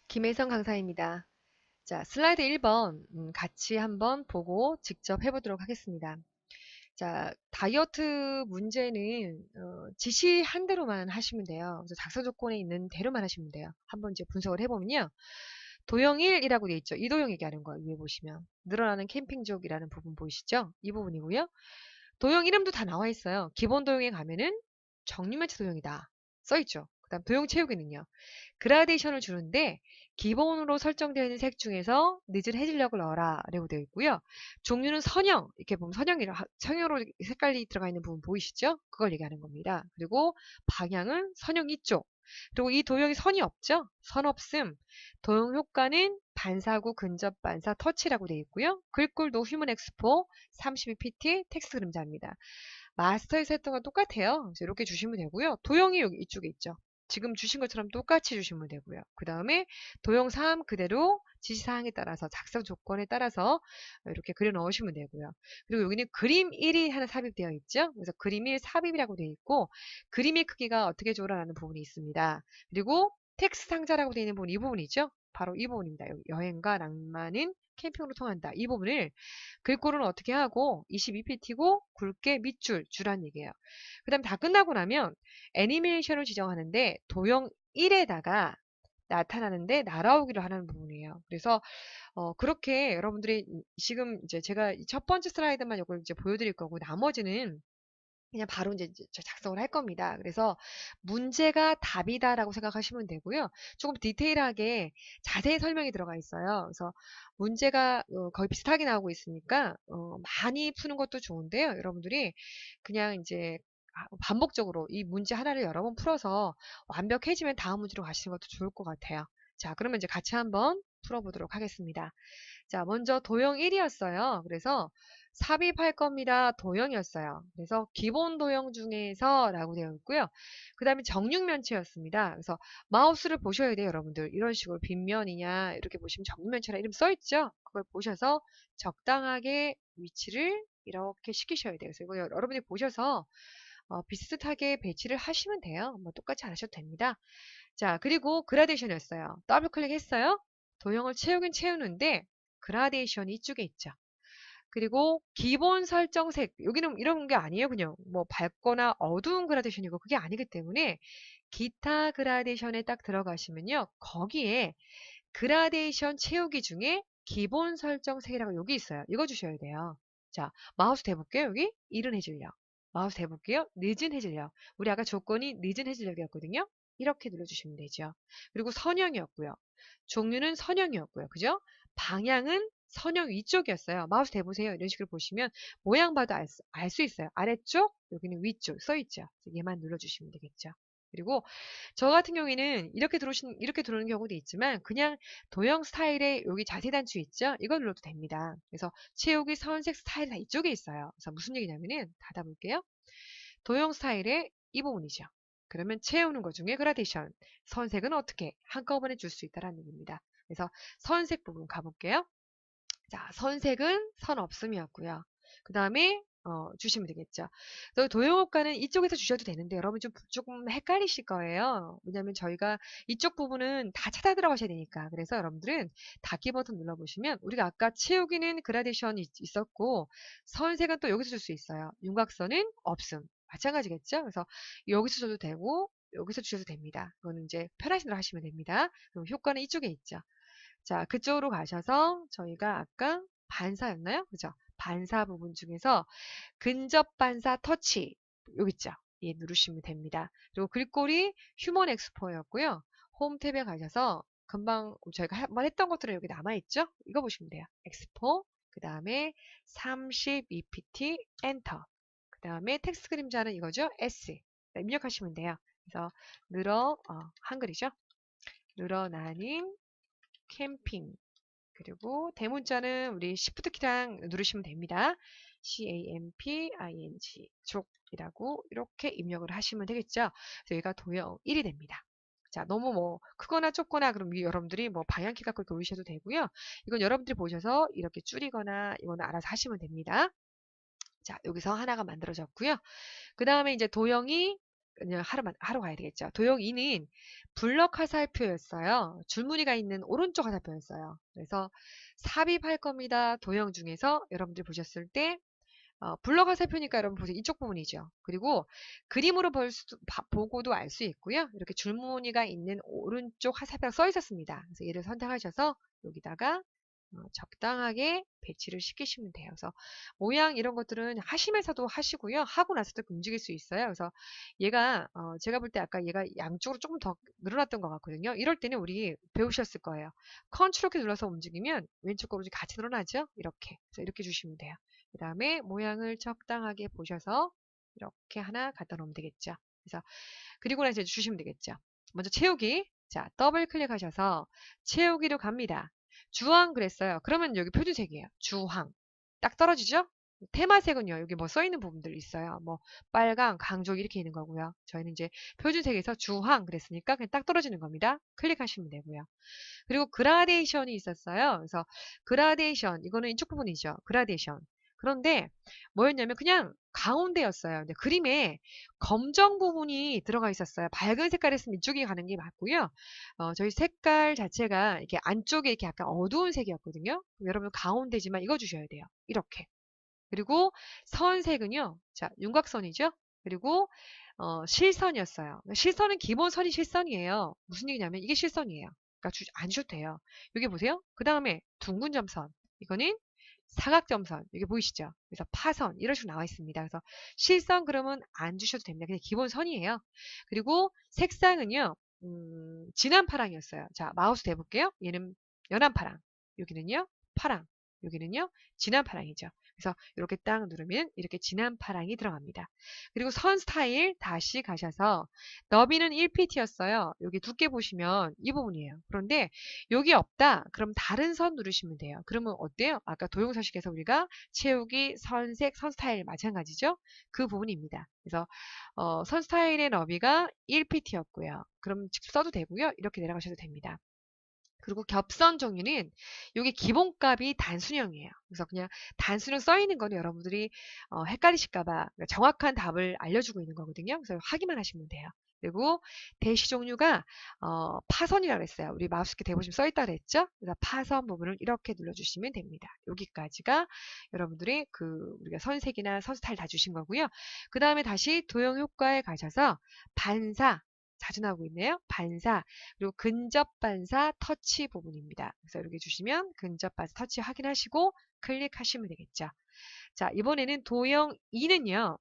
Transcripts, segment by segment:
김혜성 강사입니다. 자, 슬라이드 1번 같이 한번 보고 직접 해보도록 하겠습니다. 자, 다이어트 문제는 지시한 대로만 하시면 돼요. 그래서 작성 조건에 있는 대로만 하시면 돼요. 한번 이제 분석을 해보면요. 도형 1이라고 되어 있죠. 이도형 얘기하는 거 위에 보시면 늘어나는 캠핑족이라는 부분 보이시죠? 이 부분이고요. 도형 이름도 다 나와 있어요. 기본 도형에 가면은 정육면체 도형이다. 써있죠. 그 다음 도형 채우기는요. 그라데이션을 주는데 기본으로 설정되어 있는 색 중에서 늦은 해질녘을 넣어라 라고 되어 있고요. 종류는 선형, 이렇게 보면 선형으로 색깔이 들어가 있는 부분 보이시죠? 그걸 얘기하는 겁니다. 그리고 방향은 선형 이쪽. 그리고 이 도형이 선이 없죠? 선 없음. 도형 효과는 반사구, 근접 반사, 터치라고 되어 있고요. 글꼴도 휴먼 엑스포 32pt 텍스트 그림자입니다. 마스터에서 했던 건 똑같아요. 그래서 이렇게 주시면 되고요. 도형이 여기 이쪽에 있죠. 지금 주신 것처럼 똑같이 주시면 되고요. 그 다음에 도형 3 그대로 지시사항에 따라서 작성 조건에 따라서 이렇게 그려 넣으시면 되고요. 그리고 여기는 그림 1이 하나 삽입되어 있죠. 그래서 그림 1 삽입이라고 되어 있고 그림의 크기가 어떻게 줘라라는 부분이 있습니다. 그리고 텍스트 상자라고 되어 있는 부분 이 부분이죠. 바로 이 부분입니다. 여행과 낭만은 캠핑으로 통한다. 이 부분을 글꼴은 어떻게 하고 22pt고 굵게 밑줄 주란 얘기예요. 그 다음 다 끝나고 나면 애니메이션을 지정하는데 도형 1에다가 나타나는데 날아오기로 하는 부분이에요. 그래서 그렇게 여러분들이 지금 이제 제가 첫 번째 슬라이드만 이걸 이제 보여드릴 거고 나머지는 그냥 바로 이제 작성을 할 겁니다. 그래서 문제가 답이다라고 생각하시면 되고요. 조금 디테일하게 자세히 설명이 들어가 있어요. 그래서 문제가 거의 비슷하게 나오고 있으니까 많이 푸는 것도 좋은데요. 여러분들이 그냥 이제 반복적으로 이 문제 하나를 여러 번 풀어서 완벽해지면 다음 문제로 가시는 것도 좋을 것 같아요. 자, 그러면 이제 같이 한번 풀어보도록 하겠습니다. 자, 먼저 도형 1이었어요. 그래서 삽입할 겁니다. 도형이었어요. 그래서 기본 도형 중에서 라고 되어 있고요. 그 다음에 정육면체였습니다. 그래서 마우스를 보셔야 돼요, 여러분들. 이런 식으로 빗면이냐 이렇게 보시면 정육면체라 이름 써 있죠? 그걸 보셔서 적당하게 위치를 이렇게 시키셔야 돼요. 그래서 이거 여러분이 보셔서 비슷하게 배치를 하시면 돼요. 뭐 똑같이 안 하셔도 됩니다. 자, 그리고 그라데이션이었어요. 더블 클릭했어요. 도형을 채우긴 채우는데 그라데이션이 이쪽에 있죠. 그리고 기본 설정색 여기는 이런 게 아니에요. 그냥 뭐 밝거나 어두운 그라데이션이고 그게 아니기 때문에 기타 그라데이션에 딱 들어가시면요. 거기에 그라데이션 채우기 중에 기본 설정색이라고 여기 있어요. 이거 주셔야 돼요. 자, 마우스 대볼게요. 여기 이른 해질녘. 마우스 대볼게요. 늦은 해질녘. 우리 아까 조건이 늦은 해질녘이었거든요. 이렇게 눌러주시면 되죠. 그리고 선형이었고요. 종류는 선형이었고요. 그죠? 방향은 선형 위쪽이었어요. 마우스 대보세요. 이런 식으로 보시면 모양 봐도 알 수 있어요. 아래쪽, 여기는 위쪽 써있죠. 얘만 눌러주시면 되겠죠. 그리고 저 같은 경우에는 이렇게 들어오는 경우도 있지만 그냥 도형 스타일의 여기 자세 단추 있죠? 이거 눌러도 됩니다. 그래서 채우기 선색 스타일 다 이쪽에 있어요. 그래서 무슨 얘기냐면은 닫아볼게요. 도형 스타일의 이 부분이죠. 그러면 채우는 것 중에 그라데이션, 선색은 어떻게 한꺼번에 줄 수 있다라는 얘기입니다. 그래서 선색 부분 가볼게요. 자, 선색은 선 없음이었고요. 그 다음에 주시면 되겠죠. 도형효과는 이쪽에서 주셔도 되는데 여러분 조금 헷갈리실 거예요. 왜냐하면 저희가 이쪽 부분은 다 찾아 들어가셔야 되니까. 그래서 여러분들은 닫기 버튼 눌러보시면 우리가 아까 채우기는 그라데이션이 있었고 선색은 또 여기서 줄 수 있어요. 윤곽선은 없음. 마찬가지겠죠. 그래서 여기서 줘도 되고 여기서 주셔도 됩니다. 그거는 이제 편하신 대로 하시면 됩니다. 그럼 효과는 이쪽에 있죠. 자, 그쪽으로 가셔서 저희가 아까 반사였나요? 그죠? 반사 부분 중에서 근접 반사 터치 여기 있죠? 예, 누르시면 됩니다. 그리고 글꼴이 휴먼 엑스포였고요. 홈 탭에 가셔서 금방 저희가 한번 했던 것들은 여기 남아있죠? 이거 보시면 돼요. 엑스포, 그 다음에 32pt 엔터, 그 다음에 텍스트 그림자는 이거죠? S 입력하시면 돼요. 그래서 한글이죠? 늘어나는 캠핑 그리고 대문자는 우리 Shift 키랑 누르시면 됩니다. CAMPING 족이라고 이렇게 입력을 하시면 되겠죠. 그래서 얘가 도형 1이 됩니다. 자, 너무 뭐 크거나 좁거나 그럼 여러분들이 뭐 방향키 갖고 이렇게 올리셔도 되고요. 이건 여러분들이 보셔서 이렇게 줄이거나 이거는 알아서 하시면 됩니다. 자, 여기서 하나가 만들어졌고요. 그 다음에 이제 도형이 그냥 하러 가야 되겠죠. 도형 2는 블럭 화살표였어요. 줄무늬가 있는 오른쪽 화살표였어요. 그래서 삽입할 겁니다. 도형 중에서 여러분들이 보셨을 때 블럭 화살표니까 여러분 보세요. 이쪽 부분이죠. 그리고 그림으로 보고도 알 수 있고요. 이렇게 줄무늬가 있는 오른쪽 화살표가 써 있었습니다. 그래서 얘를 선택하셔서 여기다가 적당하게 배치를 시키시면 돼요. 그래서 모양 이런 것들은 하시면서도 하시고요. 하고 나서도 움직일 수 있어요. 그래서 얘가 제가 볼 때 아까 얘가 양쪽으로 조금 더 늘어났던 것 같거든요. 이럴 때는 우리 배우셨을 거예요. 컨트롤 키 눌러서 움직이면 왼쪽 오른쪽 같이 늘어나죠. 이렇게. 그래서 이렇게 주시면 돼요. 그 다음에 모양을 적당하게 보셔서 이렇게 하나 갖다 놓으면 되겠죠. 그래서 그리고 나서 이제 주시면 되겠죠. 먼저 채우기. 자, 더블 클릭하셔서 채우기로 갑니다. 주황 그랬어요. 그러면 여기 표준색이에요. 주황. 딱 떨어지죠? 테마색은요. 여기 뭐 써있는 부분들 있어요. 뭐 빨강, 강조 이렇게 있는 거고요. 저희는 이제 표준색에서 주황 그랬으니까 그냥 딱 떨어지는 겁니다. 클릭하시면 되고요. 그리고 그라데이션이 있었어요. 그래서 그라데이션 이거는 이쪽 부분이죠. 그라데이션. 그런데 뭐였냐면 그냥 가운데였어요. 근데 그림에 검정 부분이 들어가 있었어요. 밝은 색깔이었으면 이쪽이 가는 게 맞고요. 저희 색깔 자체가 이렇게 안쪽에 이렇게 약간 어두운 색이었거든요. 여러분 가운데지만 이거 주셔야 돼요. 이렇게. 그리고 선색은요. 자, 윤곽선이죠. 그리고 실선이었어요. 실선은 기본선이 실선이에요. 무슨 얘기냐면 이게 실선이에요. 그러니까 안 주셔도 돼요. 여기 보세요. 그 다음에 둥근 점선. 이거는 사각점선. 여기 보이시죠? 그래서 파선. 이런 식으로 나와 있습니다. 그래서 실선 그러면 안 주셔도 됩니다. 그냥 기본선이에요. 그리고 색상은요. 진한 파랑이었어요. 자, 마우스 대볼게요. 얘는 연한 파랑. 여기는요. 파랑. 여기는요. 진한 파랑이죠. 그래서 이렇게 딱 누르면 이렇게 진한 파랑이 들어갑니다. 그리고 선 스타일 다시 가셔서 너비는 1pt였어요. 여기 두께 보시면 이 부분이에요. 그런데 여기 없다. 그럼 다른 선 누르시면 돼요. 그러면 어때요? 아까 도형서식에서 우리가 채우기, 선색, 선 스타일 마찬가지죠? 그 부분입니다. 그래서 선 스타일의 너비가 1pt였고요. 그럼 직접 써도 되고요. 이렇게 내려가셔도 됩니다. 그리고 겹선 종류는 이게 기본값이 단순형이에요. 그래서 그냥 단순형 써 있는 거는 여러분들이 헷갈리실까봐 정확한 답을 알려주고 있는 거거든요. 그래서 확인만 하시면 돼요. 그리고 대시 종류가 파선이라고 했어요. 우리 마우스 키 대보시면 써 있다 그랬죠? 그래서 파선 부분을 이렇게 눌러주시면 됩니다. 여기까지가 여러분들이 우리가 선색이나 선 스타일 다 주신 거고요. 그 다음에 다시 도형 효과에 가셔서 반사 자주 나오고 있네요. 반사, 그리고 근접 반사 터치 부분입니다. 그래서 이렇게 주시면 근접 반사 터치 확인하시고 클릭하시면 되겠죠. 자, 이번에는 도형 2는요.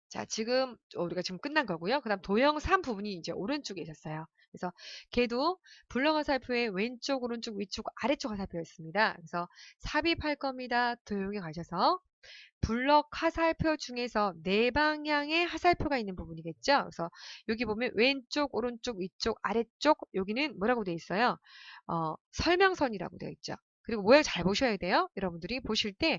자, 지금 우리가 지금 끝난 거고요. 그 다음 도형 3 부분이 이제 오른쪽에 있었어요. 그래서 걔도 블럭 화살표의 왼쪽, 오른쪽, 위쪽, 아래쪽 화살표였습니다. 그래서 삽입할 겁니다. 도형에 가셔서 블럭 화살표 중에서 네 방향의 화살표가 있는 부분이겠죠. 그래서 여기 보면 왼쪽, 오른쪽, 위쪽, 아래쪽 여기는 뭐라고 되어 있어요? 설명선이라고 되어 있죠. 그리고 모양 잘 보셔야 돼요. 여러분들이 보실 때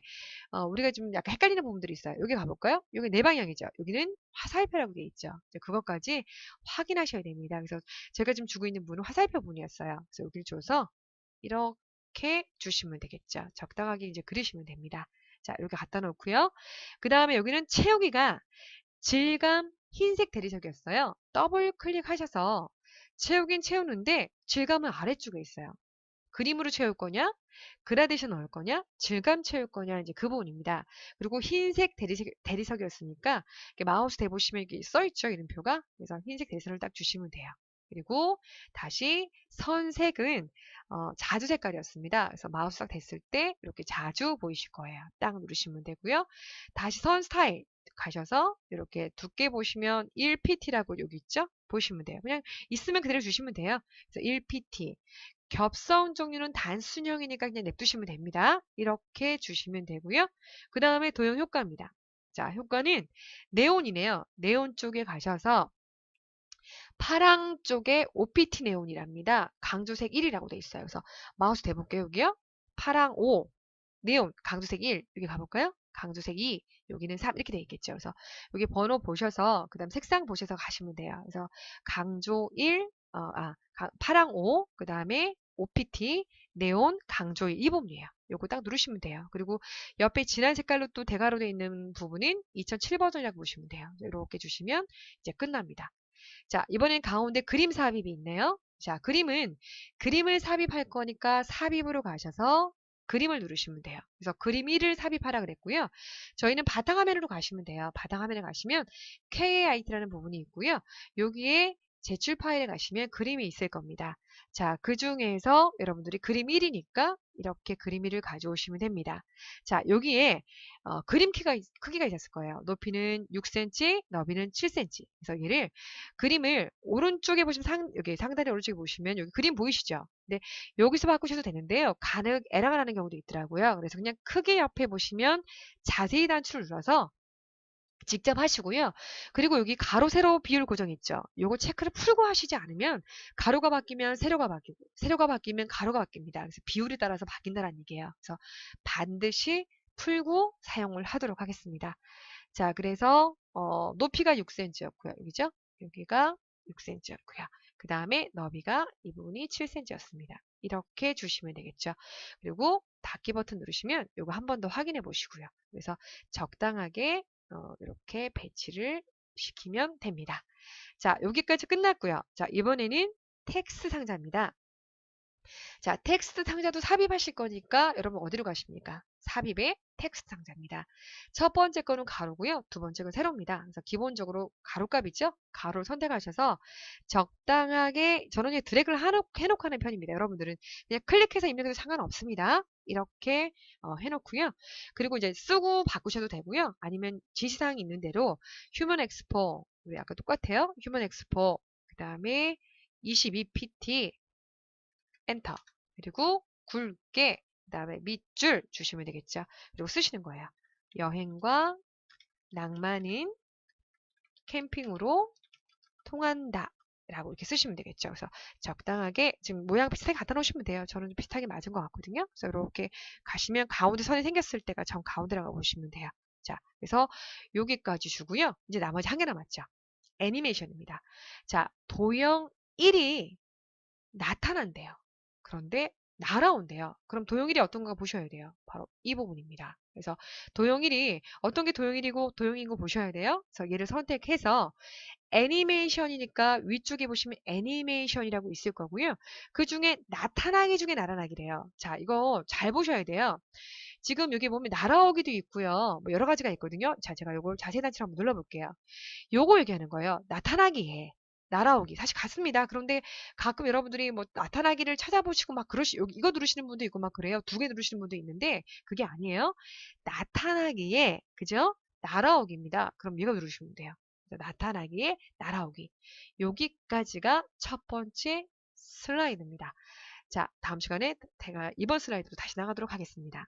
우리가 좀 약간 헷갈리는 부분들이 있어요. 여기 가볼까요? 여기 네 방향이죠. 여기는 화살표라고 되어 있죠. 그것까지 확인하셔야 됩니다. 그래서 제가 지금 주고 있는 분은 화살표 분이었어요. 그래서 여기를 줘서 이렇게 주시면 되겠죠. 적당하게 이제 그리시면 됩니다. 자, 이렇게 갖다 놓고요. 그 다음에 여기는 채우기가 질감 흰색 대리석이었어요. 더블 클릭하셔서 채우긴 채우는데 질감은 아래쪽에 있어요. 그림으로 채울 거냐, 그라데이션 넣을 거냐, 질감 채울 거냐, 이제 그 부분입니다. 그리고 흰색 대리석이었으니까 마우스 대보시면 이게 써있죠, 이름표가. 그래서 흰색 대리석을 딱 주시면 돼요. 그리고 다시 선색은 자주 색깔이었습니다. 그래서 마우스 딱 됐을 때 이렇게 자주 보이실 거예요. 딱 누르시면 되고요. 다시 선 스타일 가셔서 이렇게 두께 보시면 1pt라고 여기 있죠? 보시면 돼요. 그냥 있으면 그대로 주시면 돼요. 그래서 1pt. 겹선 종류는 단순형이니까 그냥 냅두시면 됩니다. 이렇게 주시면 되고요. 그 다음에 도형 효과입니다. 자, 효과는 네온이네요. 네온 쪽에 가셔서 파랑 쪽에 OPT 네온이랍니다. 강조색 1이라고 돼 있어요. 그래서 마우스 대볼게요. 여기요. 파랑 5, 네온, 강조색 1. 여기 가볼까요? 강조색 2, 여기는 3 이렇게 돼 있겠죠. 그래서 여기 번호 보셔서 그 다음 색상 보셔서 가시면 돼요. 그래서 강조 1, 파랑 5, 그 다음에 OPT, 네온, 강조 2 이 부분이에요. 요거 딱 누르시면 돼요. 그리고 옆에 진한 색깔로 또 대괄호 되어 있는 부분은 2007 버전이라고 보시면 돼요. 이렇게 주시면 이제 끝납니다. 자, 이번엔 가운데 그림 삽입이 있네요. 자, 그림을 삽입할 거니까 삽입으로 가셔서 그림을 누르시면 돼요. 그래서 그림 1을 삽입하라 그랬고요. 저희는 바탕화면으로 가시면 돼요. 바탕화면에 가시면 KAIT라는 부분이 있고요. 여기에 제출 파일에 가시면 그림이 있을 겁니다. 자, 그 중에서 여러분들이 그림 1이니까 이렇게 그림 1을 가져오시면 됩니다. 자, 여기에 그림 크기가 있었을 거예요. 높이는 6cm, 너비는 7cm. 그래서 얘를 그림을 오른쪽에 보시면 여기 상단에 오른쪽에 보시면 여기 그림 보이시죠? 근데 여기서 바꾸셔도 되는데요. 간혹 에러가 나는 경우도 있더라고요. 그래서 그냥 크게 옆에 보시면 자세히 단추를 눌러서 직접 하시고요. 그리고 여기 가로 세로 비율 고정 있죠. 요거 체크를 풀고 하시지 않으면 가로가 바뀌면 세로가 바뀌고 세로가 바뀌면 가로가 바뀝니다. 그래서 비율에 따라서 바뀐다는 얘기예요. 그래서 반드시 풀고 사용을 하도록 하겠습니다. 자, 그래서 높이가 6cm였고요. 여기죠? 여기가 6cm였고요. 그 다음에 너비가 이 부분이 7cm였습니다. 이렇게 주시면 되겠죠. 그리고 닫기 버튼 누르시면 이거 한 번 더 확인해 보시고요. 그래서 적당하게 이렇게 배치를 시키면 됩니다. 자, 여기까지 끝났고요. 자, 이번에는 텍스트 상자입니다. 자, 텍스트 상자도 삽입하실 거니까 여러분 어디로 가십니까? 삽입의 텍스트 상자입니다. 첫 번째 거는 가로고요. 두 번째 건 세로입니다. 그래서 기본적으로 가로값 있죠? 가로를 선택하셔서 적당하게 저는 이제 드래그를 해놓고 하는 편입니다. 여러분들은 그냥 클릭해서 입력해도 상관없습니다. 이렇게 해놓고요. 그리고 이제 쓰고 바꾸셔도 되고요. 아니면 지시사항이 있는 대로 휴먼 엑스포 우리 아까 똑같아요. 휴먼 엑스포 그 다음에 22pt 엔터. 그리고 굵게 그다음에 밑줄 주시면 되겠죠. 그리고 쓰시는 거예요. 여행과 낭만은 캠핑으로 통한다. 라고 이렇게 쓰시면 되겠죠. 그래서 적당하게 지금 모양 비슷하게 갖다 놓으시면 돼요. 저는 비슷하게 맞은 것 같거든요. 그래서 이렇게 가시면 가운데 선이 생겼을 때가 정 가운데라고 보시면 돼요. 자, 그래서 여기까지 주고요. 이제 나머지 한 개 남았죠. 애니메이션입니다. 자, 도형 1이 나타난대요. 그런데 날아온대요. 그럼 도형일이 어떤가 보셔야 돼요. 바로 이 부분입니다. 그래서 도형일이 어떤 게 도형일이고 도형인 거 보셔야 돼요. 그래서 얘를 선택해서 애니메이션이니까 위쪽에 보시면 애니메이션이라고 있을 거고요. 그 중에 나타나기 중에 날아나기래요. 자, 이거 잘 보셔야 돼요. 지금 여기 보면 날아오기도 있고요. 뭐 여러 가지가 있거든요. 자, 제가 이걸 자세히 단추를 한번 눌러볼게요. 요거 얘기하는 거예요. 나타나기에. 날아오기. 사실 같습니다. 그런데 가끔 여러분들이 뭐 나타나기를 찾아보시고 막 이거 누르시는 분도 있고 막 그래요. 두 개 누르시는 분도 있는데 그게 아니에요. 나타나기에, 그죠? 날아오기입니다. 그럼 이거 누르시면 돼요. 나타나기에 날아오기. 여기까지가 첫 번째 슬라이드입니다. 자, 다음 시간에 제가 이번 슬라이드로 다시 나가도록 하겠습니다.